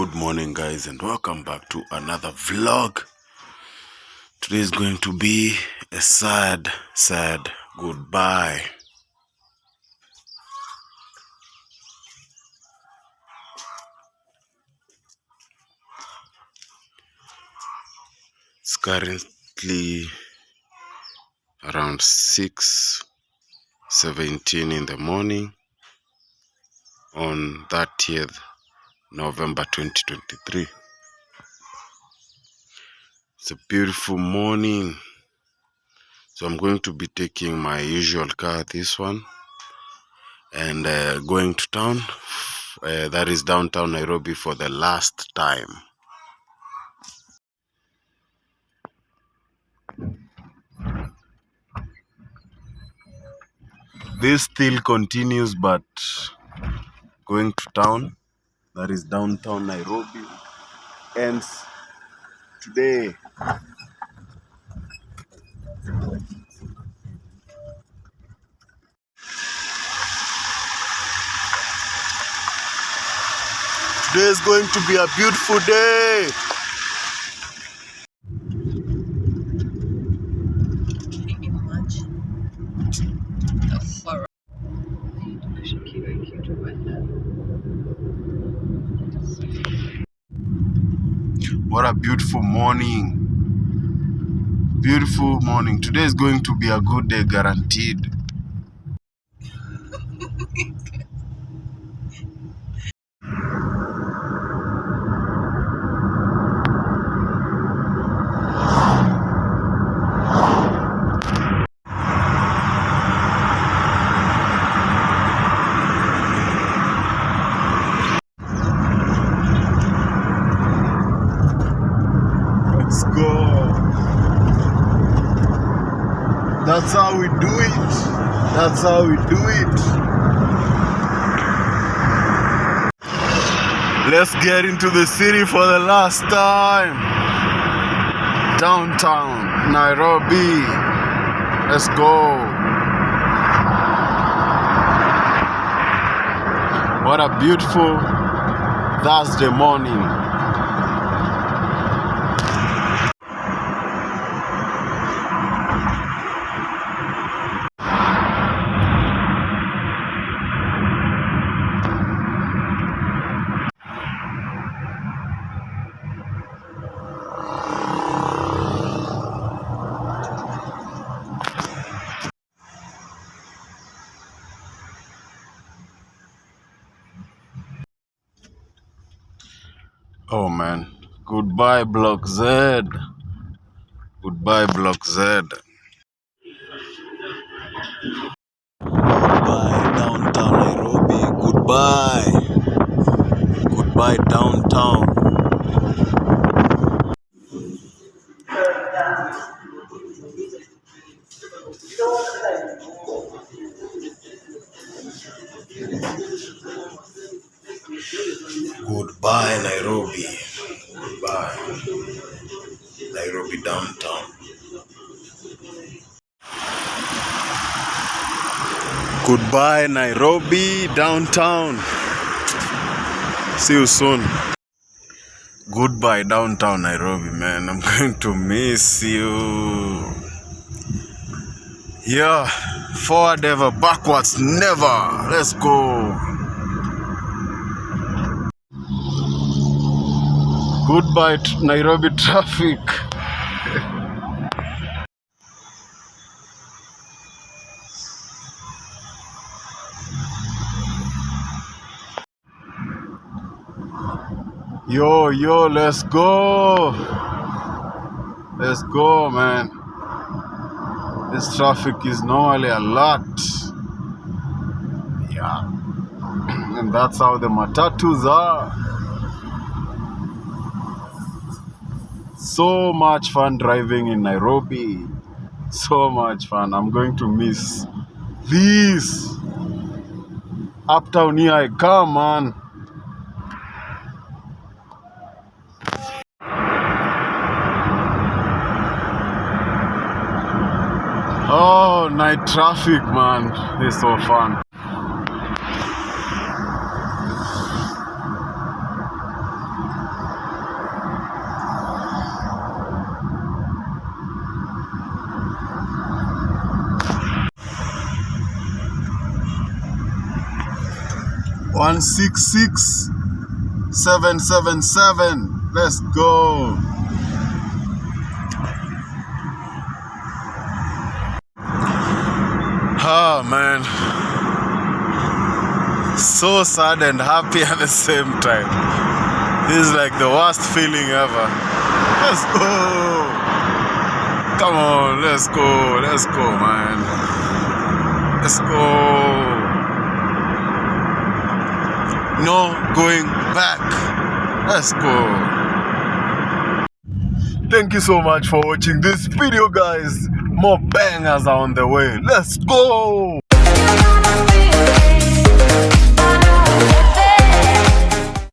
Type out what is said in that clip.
Good morning, guys, and welcome back to another vlog. Today is going to be a sad goodbye. It's currently around 6:17 in the morning on 30th November 2023. It's a beautiful morning. So I'm going to be taking my usual car, this one, and going to town. That is downtown Nairobi for the last time. This still continues, but going to town, that is downtown Nairobi, ends today. Today is going to be a beautiful day. What a beautiful morning. Beautiful morning. Today is going to be a good day, guaranteed. Let's go. That's how we do it. That's how we do it. Let's get into the city for the last time. Downtown Nairobi. Let's go. What a beautiful Thursday morning. Oh man, goodbye Block Z. Goodbye Block Z. Goodbye downtown Nairobi. Goodbye. Goodbye downtown. Goodbye Nairobi. Goodbye Nairobi downtown. Goodbye Nairobi downtown. See you soon. Goodbye downtown Nairobi, man. I'm going to miss you. Yeah, forward ever, backwards never. Let's go. Goodbye Nairobi traffic. Yo, let's go. Let's go, man. This traffic is normally a lot. Yeah. And that's how the matatus are. So much fun driving in Nairobi. So much fun. I'm going to miss this. Uptown here I come, man. Oh, night traffic, man. It's so fun. 166777. Let's go. Oh man, so sad and happy at the same time. This is like the worst feeling ever. Let's go. Come on, let's go. Let's go, man. Let's go. No going back. Let's go. Thank you so much for watching this video, guys. More bangers are on the way. Let's go.